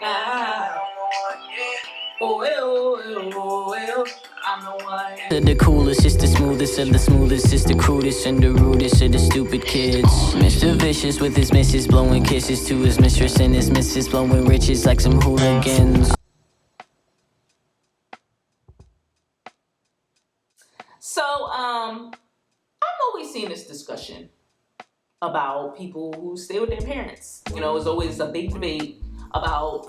Ah. Oh, I'm the one. The coolest, it's the smoothest of the smoothest, it's the crudest and the rudest of the stupid kids. Mr. Vicious with his missus blowing kisses to his mistress and his missus blowing riches like some hooligans. So, I've always seen this discussion about people who stay with their parents. You know, it's always a big debate about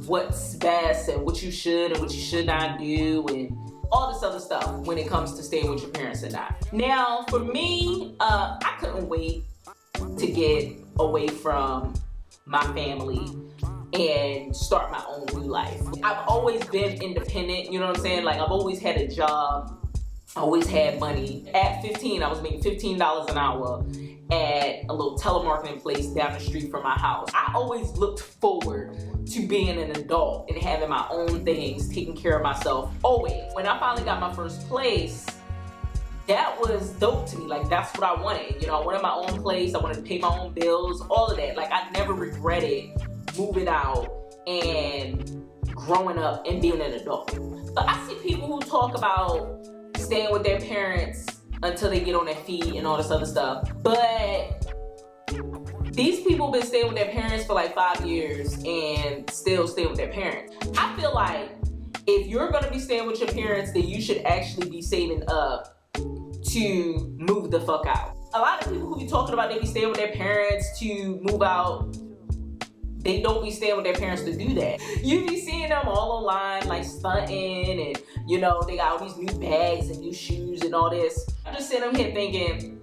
what's best and what you should and what you should not do and all this other stuff when it comes to staying with your parents or not. Now, for me, I couldn't wait to get away from my family and start my own new life. I've always been independent, you know what I'm saying? Like, I've always had a job, always had money. At 15, I was making $15 an hour at a little telemarketing place down the street from my house. I always looked forward to being an adult and having my own things, taking care of myself, always. When I finally got my first place, that was dope to me. Like, that's what I wanted. You know, I wanted my own place. I wanted to pay my own bills, all of that. Like, I never regretted moving out and growing up and being an adult. But I see people who talk about staying with their parents until they get on their feet and all this other stuff. But these people have been staying with their parents for like 5 years and still stay with their parents. I feel like if you're gonna be staying with your parents, then you should actually be saving up to move the fuck out. A lot of people who be talking about they be staying with their parents to move out, they don't be staying with their parents to do that. You be seeing them all online, like stunting, and you know, they got all these new bags and new shoes and all this. I'm just sitting here thinking,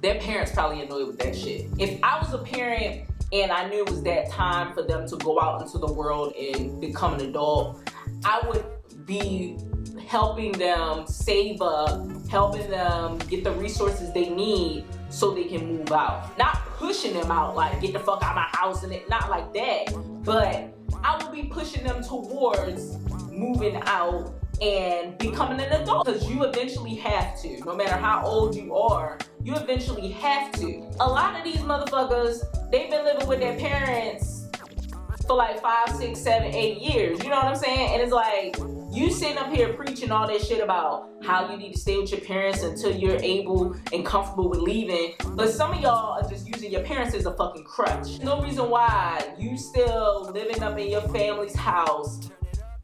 their parents probably annoyed with that shit. If I was a parent and I knew it was that time for them to go out into the world and become an adult, I would be helping them save up, helping them get the resources they need so they can move out. Not pushing them out, like, get the fuck out of my house, and it, not like that. But I would be pushing them towards moving out and becoming an adult. Because you eventually have to. No matter how old you are, you eventually have to. A lot of these motherfuckers, they've been living with their parents for like 5, 6, 7, 8 years. You know what I'm saying? And it's like, you sitting up here preaching all this shit about how you need to stay with your parents until you're able and comfortable with leaving. But some of y'all are just using your parents as a fucking crutch. No reason why you still living up in your family's house,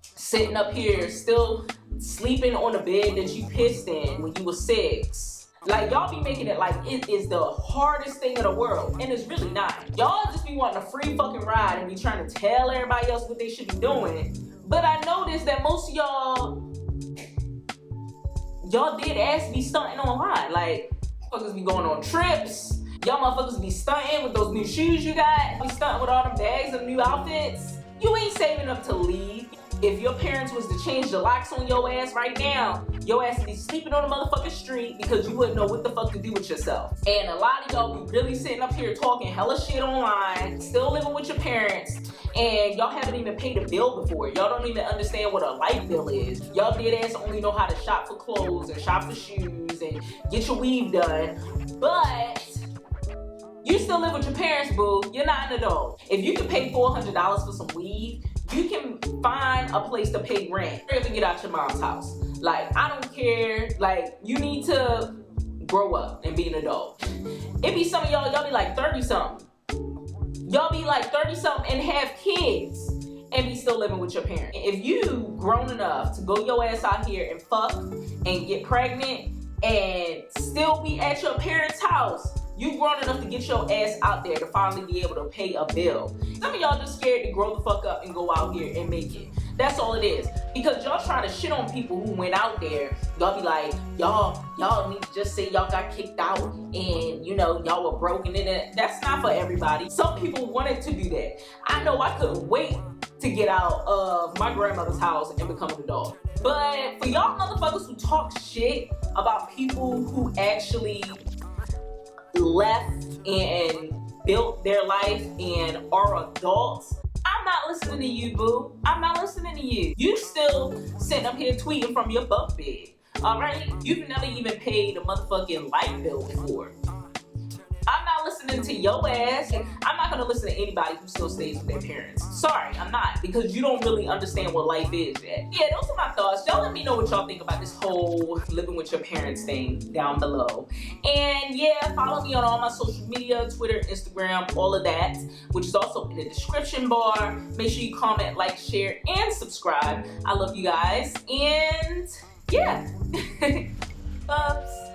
sitting up here, still sleeping on the bed that you pissed in when you were 6. Like, y'all be making it like it is the hardest thing in the world, and it's really not. Y'all just be wanting a free fucking ride and be trying to tell everybody else what they should be doing. But I noticed that most of y'all did ass be stunting online. Like, motherfuckers be going on trips. Y'all motherfuckers be stunting with those new shoes you got. Be stunting with all them bags and new outfits. You ain't saving up to leave. If your parents was to change the locks on your ass right now, your ass would be sleeping on the motherfucking street because you wouldn't know what the fuck to do with yourself. And a lot of y'all be really sitting up here talking hella shit online, still living with your parents, and y'all haven't even paid a bill before. Y'all don't even understand what a light bill is. Y'all dead ass only know how to shop for clothes and shop for shoes and get your weave done. But you still live with your parents, boo. You're not an adult. If you can pay $400 for some weave, you can find a place to pay rent. You have to get out your mom's house. Like, I don't care. Like, you need to grow up and be an adult. It be some of y'all be like 30-something. Y'all be like 30-something and have kids and be still living with your parents. If you grown enough to go your ass out here and fuck and get pregnant and still be at your parents' house, you grown enough to get your ass out there to finally be able to pay a bill. Some of y'all just scared to grow the fuck up and go out here and make it. That's all it is. Because y'all try to shit on people who went out there. Y'all be like, y'all need to just say y'all got kicked out and, you know, y'all were broken in it. That's not for everybody. Some people wanted to do that. I know I couldn't wait to get out of my grandmother's house and become an adult. But for y'all motherfuckers who talk shit about people who actually left and built their life and are adults, I'm not listening to you, boo. I'm not listening to you. You still sitting up here tweeting from your bunk bed, all right? You've never even paid a motherfucking light bill before. I'm not listening to your ass. I'm not gonna listen to anybody who still stays with their parents. Sorry, I'm not, because you don't really understand what life is yet. Yeah, those are my thoughts. Y'all let me know what y'all think about this whole living with your parents thing down below. And yeah, follow me on all my social media, Twitter, Instagram, all of that, which is also in the description bar. Make sure you comment, like, share, and subscribe. I love you guys. And yeah. Bubbz.